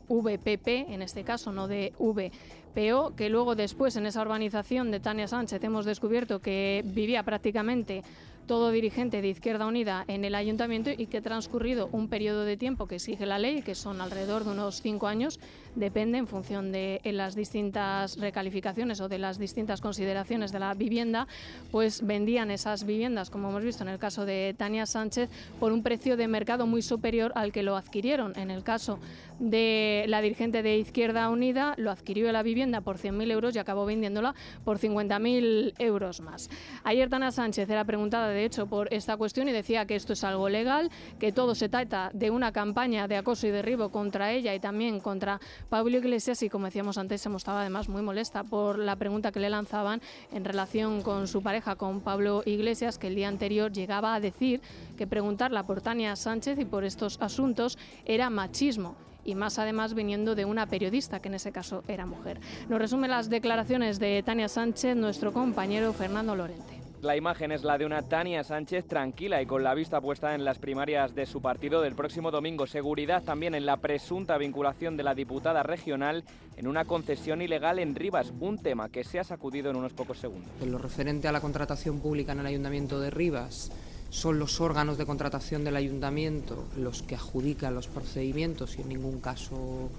VPP, en este caso, no de VPO, que luego después en esa urbanización de Tania Sánchez hemos descubierto que vivía prácticamente todo dirigente de Izquierda Unida en el ayuntamiento y que transcurrido un periodo de tiempo que exige la ley, que son alrededor de unos 5 años, depende en función de las distintas recalificaciones o de las distintas consideraciones de la vivienda, pues vendían esas viviendas, como hemos visto en el caso de Tania Sánchez, por un precio de mercado muy superior al que lo adquirieron. En el caso de la dirigente de Izquierda Unida, lo adquirió la vivienda por 100.000 euros y acabó vendiéndola por 50.000 euros más. Ayer Tania Sánchez era preguntada, de hecho, por esta cuestión y decía que esto es algo legal, que todo se trata de una campaña de acoso y derribo contra ella y también contra Pablo Iglesias, y como decíamos antes, se mostraba además muy molesta por la pregunta que le lanzaban en relación con su pareja, con Pablo Iglesias, que el día anterior llegaba a decir que preguntarla por Tania Sánchez y por estos asuntos era machismo. Y más además viniendo de una periodista, que en ese caso era mujer. Nos resume las declaraciones de Tania Sánchez nuestro compañero Fernando Lorente. La imagen es la de una Tania Sánchez tranquila y con la vista puesta en las primarias de su partido del próximo domingo. Seguridad también en la presunta vinculación de la diputada regional en una concesión ilegal en Rivas, un tema que se ha sacudido en unos pocos segundos. En lo referente a la contratación pública en el Ayuntamiento de Rivas, son los órganos de contratación del Ayuntamiento los que adjudican los procedimientos y en ningún caso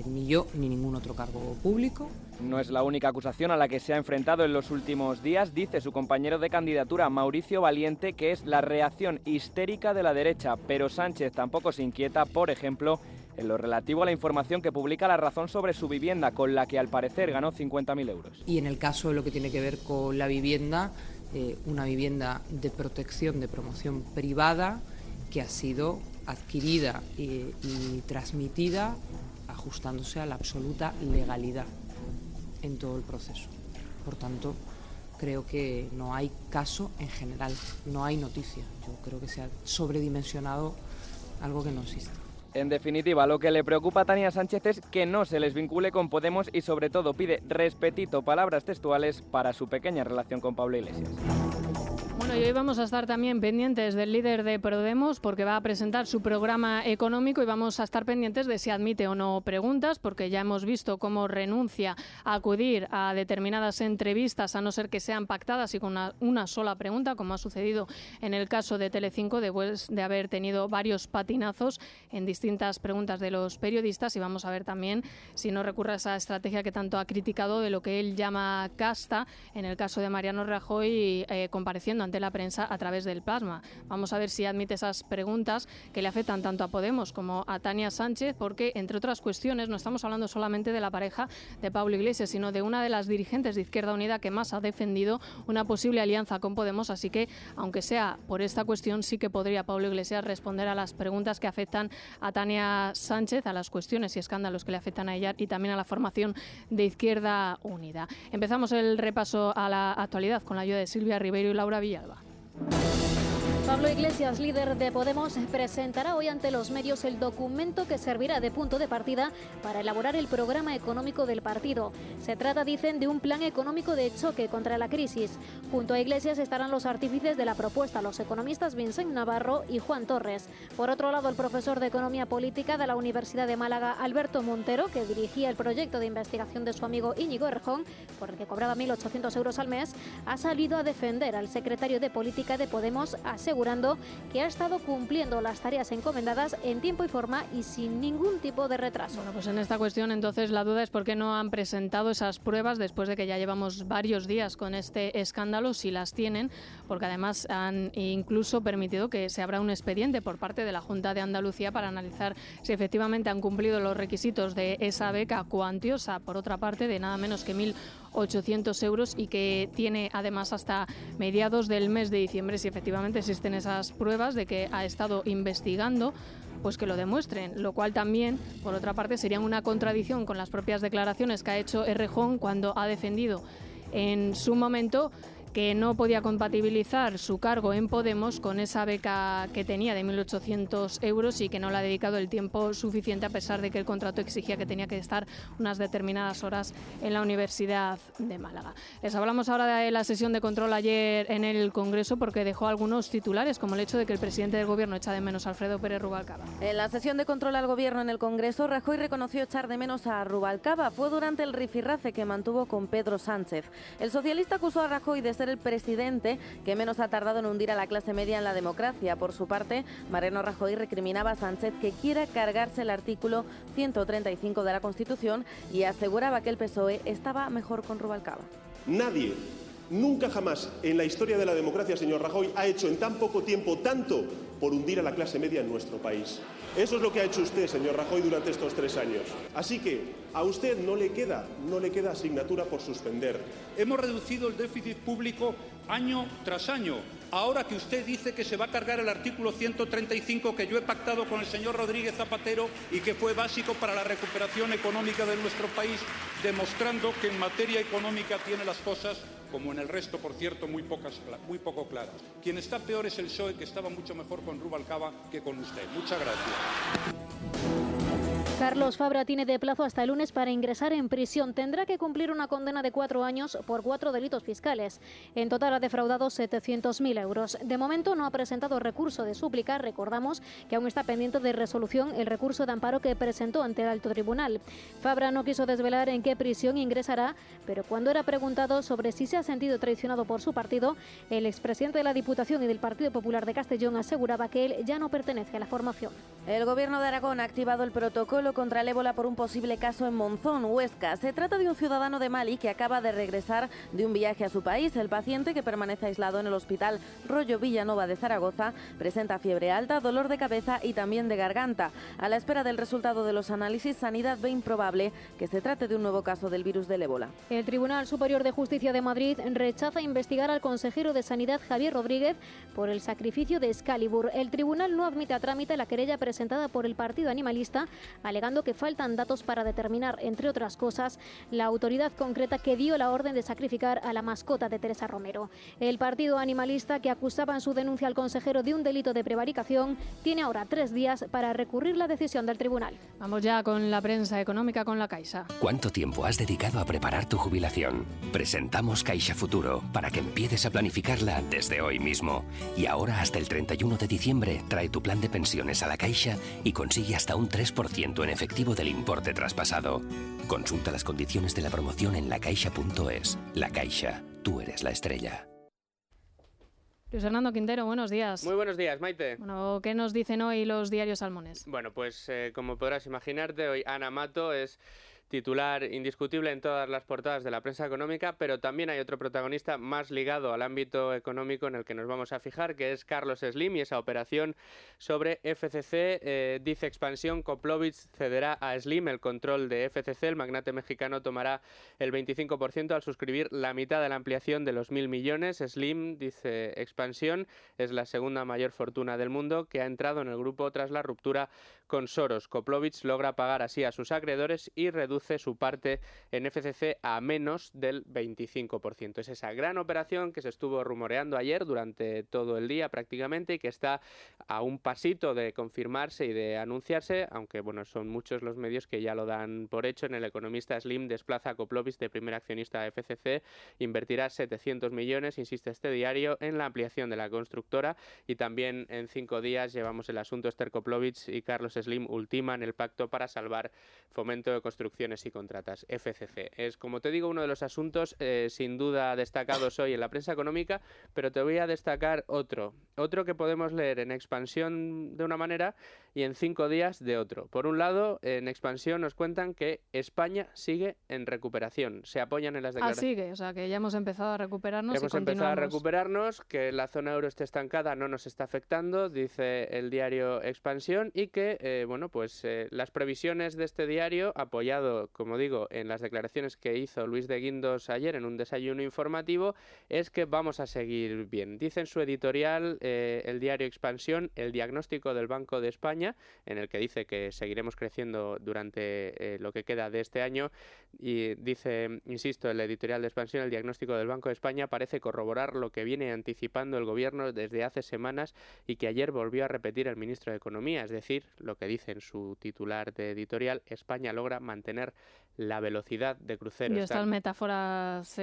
ni yo ni ningún otro cargo público. No es la única acusación a la que se ha enfrentado en los últimos días, dice su compañero de candidatura, Mauricio Valiente, que es la reacción histérica de la derecha, pero Sánchez tampoco se inquieta, por ejemplo, en lo relativo a la información que publica La Razón sobre su vivienda, con la que al parecer ganó 50.000 euros. Y en el caso de lo que tiene que ver con la vivienda, una vivienda de protección, de promoción privada, que ha sido adquirida y transmitida ajustándose a la absoluta legalidad en todo el proceso. Por tanto, creo que no hay caso en general, no hay noticia. Yo creo que se ha sobredimensionado algo que no existe. En definitiva, lo que le preocupa a Tania Sánchez es que no se les vincule con Podemos y sobre todo pide respetito, palabras textuales, para su pequeña relación con Pablo Iglesias. Bueno, Bueno, y hoy vamos a estar también pendientes del líder de Podemos porque va a presentar su programa económico y vamos a estar pendientes de si admite o no preguntas, porque ya hemos visto cómo renuncia a acudir a determinadas entrevistas a no ser que sean pactadas y con una sola pregunta, como ha sucedido en el caso de Telecinco, después de haber tenido varios patinazos en distintas preguntas de los periodistas. Y vamos a ver también si no recurre a esa estrategia que tanto ha criticado de lo que él llama casta en el caso de Mariano Rajoy, compareciendo ante la prensa a través del plasma. Vamos a ver si admite esas preguntas que le afectan tanto a Podemos como a Tania Sánchez, porque, entre otras cuestiones, no estamos hablando solamente de la pareja de Pablo Iglesias, sino de una de las dirigentes de Izquierda Unida que más ha defendido una posible alianza con Podemos, así que, aunque sea por esta cuestión, sí que podría Pablo Iglesias responder a las preguntas que afectan a Tania Sánchez, a las cuestiones y escándalos que le afectan a ella y también a la formación de Izquierda Unida. Empezamos el repaso a la actualidad con la ayuda de Silvia Ribeiro y Laura Villalba. Pablo Iglesias, líder de Podemos, presentará hoy ante los medios el documento que servirá de punto de partida para elaborar el programa económico del partido. Se trata, dicen, de un plan económico de choque contra la crisis. Junto a Iglesias estarán los artífices de la propuesta, los economistas Vicent Navarro y Juan Torres. Por otro lado, el profesor de Economía Política de la Universidad de Málaga, Alberto Montero, que dirigía el proyecto de investigación de su amigo Íñigo Errejón, por el que cobraba 1.800 euros al mes, ha salido a defender al secretario de Política de Podemos, asegurando que ha estado cumpliendo las tareas encomendadas en tiempo y forma y sin ningún tipo de retraso. Bueno, pues en esta cuestión entonces la duda es por qué no han presentado esas pruebas después de que ya llevamos varios días con este escándalo, si las tienen, porque además han incluso permitido que se abra un expediente por parte de la Junta de Andalucía para analizar si efectivamente han cumplido los requisitos de esa beca cuantiosa, por otra parte, de nada menos que 1.800 euros y que tiene además hasta mediados del mes de diciembre. Si efectivamente existen esas pruebas de que ha estado investigando, pues que lo demuestren, lo cual también, por otra parte, sería una contradicción con las propias declaraciones que ha hecho Errejón cuando ha defendido en su momento que no podía compatibilizar su cargo en Podemos con esa beca que tenía de 1.800 euros y que no le ha dedicado el tiempo suficiente, a pesar de que el contrato exigía que tenía que estar unas determinadas horas en la Universidad de Málaga. Les hablamos ahora de la sesión de control ayer en el Congreso, porque dejó algunos titulares, como el hecho de que el presidente del Gobierno echa de menos a Alfredo Pérez Rubalcaba. En la sesión de control al Gobierno en el Congreso, Rajoy reconoció echar de menos a Rubalcaba. Fue durante el rifirrafe que mantuvo con Pedro Sánchez. El socialista acusó a Rajoy de ser el presidente que menos ha tardado en hundir a la clase media en la democracia. Por su parte, Mariano Rajoy recriminaba a Sánchez que quiera cargarse el artículo 135 de la Constitución y aseguraba que el PSOE estaba mejor con Rubalcaba. Nadie, nunca jamás en la historia de la democracia, señor Rajoy, ha hecho en tan poco tiempo tanto por hundir a la clase media en nuestro país. Eso es lo que ha hecho usted, señor Rajoy, durante estos 3 años. Así que a usted no le queda asignatura por suspender. Hemos reducido el déficit público año tras año. Ahora que usted dice que se va a cargar el artículo 135 que yo he pactado con el señor Rodríguez Zapatero y que fue básico para la recuperación económica de nuestro país, demostrando que en materia económica tiene las cosas, como en el resto, por cierto, muy poco claras. Quien está peor es el PSOE, que estaba mucho mejor con Rubalcaba que con usted. Muchas gracias. Carlos Fabra tiene de plazo hasta el lunes para ingresar en prisión. Tendrá que cumplir una condena de 4 años por 4 delitos fiscales. En total ha defraudado 700.000 euros. De momento no ha presentado recurso de súplica. Recordamos que aún está pendiente de resolución el recurso de amparo que presentó ante el alto tribunal. Fabra no quiso desvelar en qué prisión ingresará, pero cuando era preguntado sobre si se ha sentido traicionado por su partido, el expresidente de la Diputación y del Partido Popular de Castellón aseguraba que él ya no pertenece a la formación. El Gobierno de Aragón ha activado el protocolo contra el ébola por un posible caso en Monzón, Huesca. Se trata de un ciudadano de Mali que acaba de regresar de un viaje a su país. El paciente, que permanece aislado en el hospital Rollo Villanova de Zaragoza, presenta fiebre alta, dolor de cabeza y también de garganta. A la espera del resultado de los análisis, Sanidad ve improbable que se trate de un nuevo caso del virus del ébola. El Tribunal Superior de Justicia de Madrid rechaza investigar al consejero de Sanidad, Javier Rodríguez, por el sacrificio de Excalibur. El tribunal no admite a trámite la querella presentada por el Partido Animalista, alegando alegando que faltan datos para determinar, entre otras cosas, la autoridad concreta que dio la orden de sacrificar a la mascota de Teresa Romero. El partido animalista, que acusaba en su denuncia al consejero de un delito de prevaricación, tiene ahora 3 días para recurrir la decisión del tribunal. Vamos ya con la prensa económica con la Caixa. ¿Cuánto tiempo has dedicado a preparar tu jubilación? Presentamos Caixa Futuro para que empieces a planificarla desde hoy mismo. Y ahora, hasta el 31 de diciembre, trae tu plan de pensiones a la Caixa y consigue hasta un 3% en efectivo del importe traspasado. Consulta las condiciones de la promoción en lacaixa.es. La Caixa, tú eres la estrella. Luis Fernando Quintero, buenos días. Muy buenos días, Maite. Bueno, ¿qué nos dicen hoy los diarios salmones? Bueno, pues como podrás imaginarte, hoy Ana Mato es titular indiscutible en todas las portadas de la prensa económica, pero también hay otro protagonista más ligado al ámbito económico en el que nos vamos a fijar, que es Carlos Slim y esa operación sobre FCC. Dice Expansión, Koplovich cederá a Slim el control de FCC. El magnate mexicano tomará el 25% al suscribir la mitad de la ampliación de los 1.000 millones. Slim, dice Expansión, es la segunda mayor fortuna del mundo que ha entrado en el grupo tras la ruptura con Soros. Koplovich logra pagar así a sus acreedores y reduce su parte en FCC a menos del 25%. Es esa gran operación que se estuvo rumoreando ayer durante todo el día prácticamente y que está a un pasito de confirmarse y de anunciarse, aunque bueno, son muchos los medios que ya lo dan por hecho. En El Economista, Slim desplaza a Koplovich de primer accionista de FCC, invertirá 700 millones, insiste este diario, en la ampliación de la constructora, y también en 5 días llevamos el asunto. Esther Koplovich y Carlos Slim ultiman el pacto para salvar Fomento de Construcciones y Contratas, FCC. Es, como te digo, uno de los asuntos sin duda destacados hoy en la prensa económica, pero te voy a destacar otro que podemos leer en Expansión de una manera y en 5 días de otro. Por un lado, en Expansión nos cuentan que España sigue en recuperación. Se apoyan en las declaraciones. Sigue, o sea que ya hemos empezado a recuperarnos. Hemos empezado a recuperarnos, que la zona euro esté estancada no nos está afectando, dice el diario Expansión, y que las previsiones de este diario, apoyado, como digo, en las declaraciones que hizo Luis de Guindos ayer en un desayuno informativo, es que vamos a seguir bien. Dice en su editorial el diario Expansión el diagnóstico del Banco de España, en el que dice que seguiremos creciendo durante lo que queda de este año, y dice, insisto, el editorial de Expansión, el diagnóstico del Banco de España parece corroborar lo que viene anticipando el gobierno desde hace semanas y que ayer volvió a repetir el ministro de Economía, es decir, lo que dice en su titular de editorial: España logra mantener la velocidad de crucero. Yo estas metáforas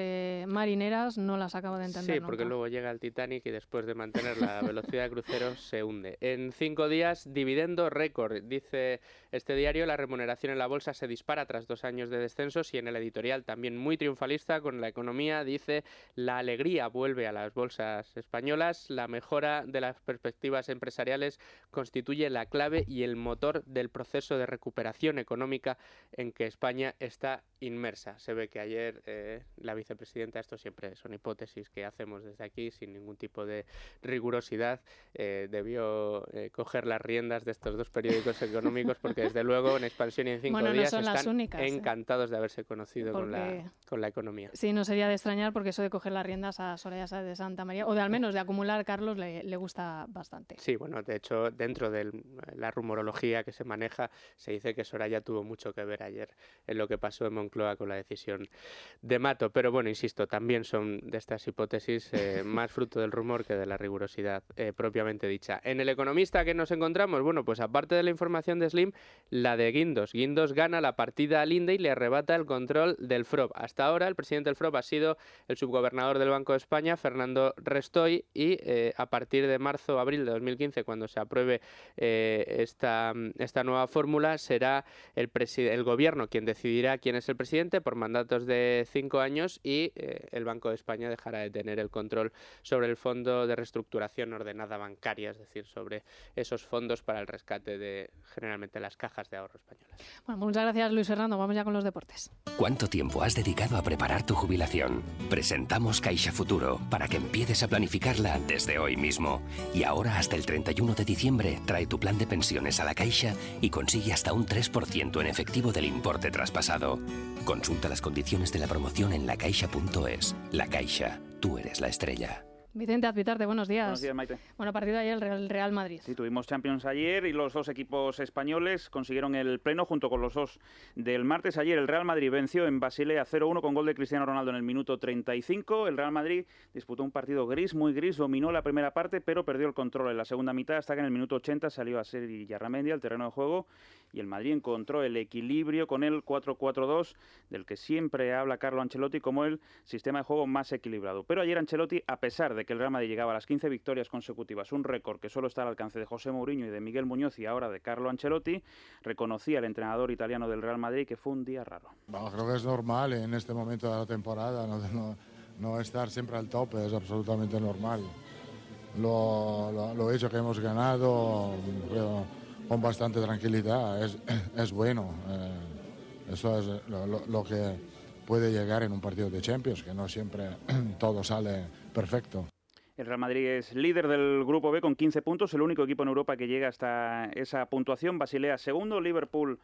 marineras no las acabo de entender. Sí, porque luego llega el Titanic y después de mantener la velocidad de crucero se hunde. En 5 días, dividendo récord. Dice este diario, la remuneración en la bolsa se dispara tras 2 años de descensos, y en el editorial también muy triunfalista con La Economía dice: la alegría vuelve a las bolsas españolas, la mejora de las perspectivas empresariales constituye la clave y el motor del proceso de recuperación económica en que España está inmersa. Se ve que ayer la vicepresidenta, esto siempre son hipótesis que hacemos desde aquí sin ningún tipo de rigurosidad, debió coger las riendas de estos 2 periódicos económicos, porque desde luego en Expansión y en 5 días están encantados de haberse conocido con la Economía. Sí, no sería de extrañar, porque eso de coger las riendas a Soraya Sáez de Santamaría, o de al menos de acumular, Carlos, le gusta bastante. Sí, bueno, de hecho, dentro de la rumorología que se maneja, se dice que Soraya tuvo mucho que ver ayer en lo que pasó en Moncloa con la decisión de Mato. Pero bueno, insisto, también son de estas hipótesis más fruto del rumor que de la rigurosidad propiamente dicha. En El Economista, ¿qué nos encontramos? Bueno, pues aparte de la información de Slim, la de Guindos. Guindos gana la partida al INDE y le arrebata el control del FROB. Hasta ahora el presidente del FROB ha sido el subgobernador del Banco de España, Fernando Restoy, y a partir de marzo o abril de 2015, cuando se apruebe esta nueva fórmula, será el gobierno quien decidirá quién es el presidente por mandatos de 5 años, y el Banco de España dejará de tener el control sobre el Fondo de Reestructuración Ordenada Bancaria, es decir, sobre esos fondos para el rescate de generalmente las cajas de ahorro españolas. Bueno, muchas gracias, Luis Fernando. Vamos ya con los deportes. ¿Cuánto tiempo has dedicado a preparar tu jubilación? Presentamos Caixa Futuro para que empieces a planificarla desde hoy mismo. Y ahora, hasta el 31 de diciembre, trae tu plan de pensiones a la Caixa y consigue hasta un 3% en efectivo del importe traspasado. Consulta las condiciones de la promoción en lacaixa.es. La Caixa, tú eres la estrella. Vicente Azpitarte, buenos días. Buenos días, Maite. Bueno, partido ayer el Real Madrid. Sí, tuvimos Champions ayer y los dos equipos españoles consiguieron el pleno junto con los dos del martes. Ayer el Real Madrid venció en Basilea 0-1 con gol de Cristiano Ronaldo en el minuto 35. El Real Madrid disputó un partido gris, muy gris, dominó la primera parte, pero perdió el control en la segunda mitad hasta que en el minuto 80 salió a ser Illarramendi al terreno de juego y el Madrid encontró el equilibrio con el 4-4-2, del que siempre habla Carlo Ancelotti como el sistema de juego más equilibrado. Pero ayer Ancelotti, a pesar de que el Real Madrid llegaba a las 15 victorias consecutivas, un récord que solo está al alcance de José Mourinho y de Miguel Muñoz y ahora de Carlo Ancelotti, reconocía el entrenador italiano del Real Madrid que fue un día raro. Bueno, creo que es normal en este momento de la temporada no estar siempre al tope, es absolutamente normal. Lo hecho que hemos ganado creo, con bastante tranquilidad es bueno. Eso es lo que puede llegar en un partido de Champions, que no siempre todo sale perfecto. El Real Madrid es líder del Grupo B con 15 puntos, el único equipo en Europa que llega hasta esa puntuación. Basilea segundo, Liverpool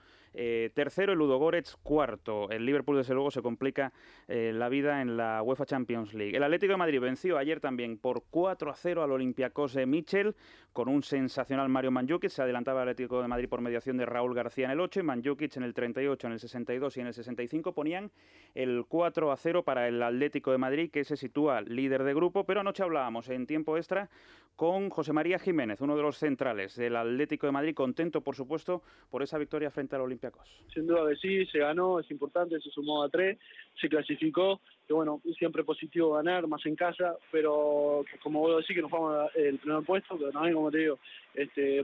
tercero y Ludogorets cuarto. El Liverpool, desde luego, se complica la vida en la UEFA Champions League. El Atlético de Madrid venció ayer también por 4-0 al Olympiacos de Michel, con un sensacional Mario Mandžukić. Se adelantaba el Atlético de Madrid por mediación de Raúl García en el 8, y Mandžukić en el 38, en el 62 y en el 65 ponían el 4-0 para el Atlético de Madrid, que se sitúa líder de grupo. Pero anoche hablábamos en tiempo extra con José María Jiménez, uno de los centrales del Atlético de Madrid, contento, por supuesto, por esa victoria frente al Olympiacos. Sin duda que sí, se ganó, es importante, se sumó a 3, se clasificó, que bueno, siempre positivo ganar, más en casa, pero como vos decís que nos vamos el primer puesto, pero también, como te digo,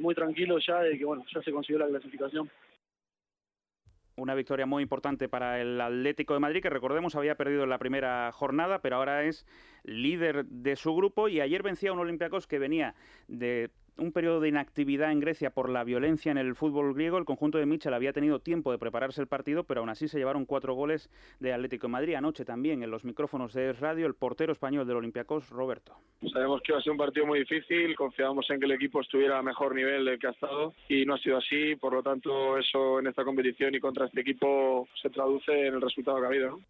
muy tranquilo ya de que bueno, ya se consiguió la clasificación. Una victoria muy importante para el Atlético de Madrid, que recordemos había perdido en la primera jornada, pero ahora es líder de su grupo, y ayer vencía a un Olympiacos que venía de un periodo de inactividad en Grecia por la violencia en el fútbol griego. El conjunto de Michel había tenido tiempo de prepararse el partido, pero aún así se llevaron 4 goles de Atlético de Madrid. Anoche también en los micrófonos de Radio, el portero español del Olympiacos, Roberto. Sabemos que iba a ser un partido muy difícil, confiábamos en que el equipo estuviera a mejor nivel del que ha estado y no ha sido así, por lo tanto eso en esta competición y contra este equipo se traduce en el resultado que ha habido, ¿no?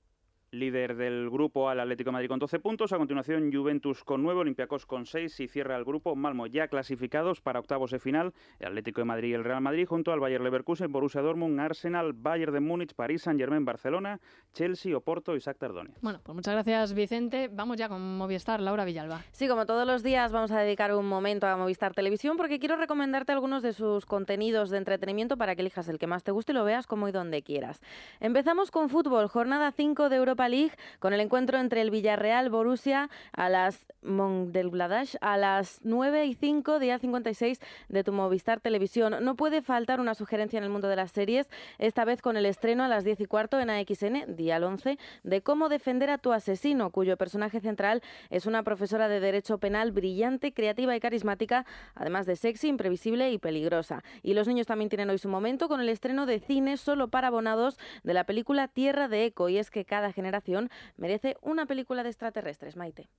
Líder del grupo al Atlético de Madrid con 12 puntos, a continuación Juventus con 9, Olympiacos con 6 y cierra el grupo Malmo, ya clasificados para octavos de final, el Atlético de Madrid y el Real Madrid junto al Bayer Leverkusen, Borussia Dortmund, Arsenal, Bayern de Múnich, París Saint-Germain, Barcelona, Chelsea, Oporto y Shakhtar Donetsk. Bueno, pues muchas gracias, Vicente. Vamos ya con Movistar, Laura Villalba. Sí, como todos los días vamos a dedicar un momento a Movistar Televisión porque quiero recomendarte algunos de sus contenidos de entretenimiento para que elijas el que más te guste y lo veas como y donde quieras. Empezamos con fútbol, jornada 5 de Europa League, con el encuentro entre el Villarreal Borussia a las Mönchengladbach a las 9:05, día 56 de tu Movistar Televisión. No puede faltar una sugerencia en el mundo de las series, esta vez con el estreno a las 10:15 en AXN, día 11, de Cómo defender a tu asesino, cuyo personaje central es una profesora de Derecho Penal brillante, creativa y carismática, además de sexy, imprevisible y peligrosa. Y los niños también tienen hoy su momento con el estreno de cine solo para abonados de la película Tierra de Eco, y es que cada generación merece una película de extraterrestres, Maite.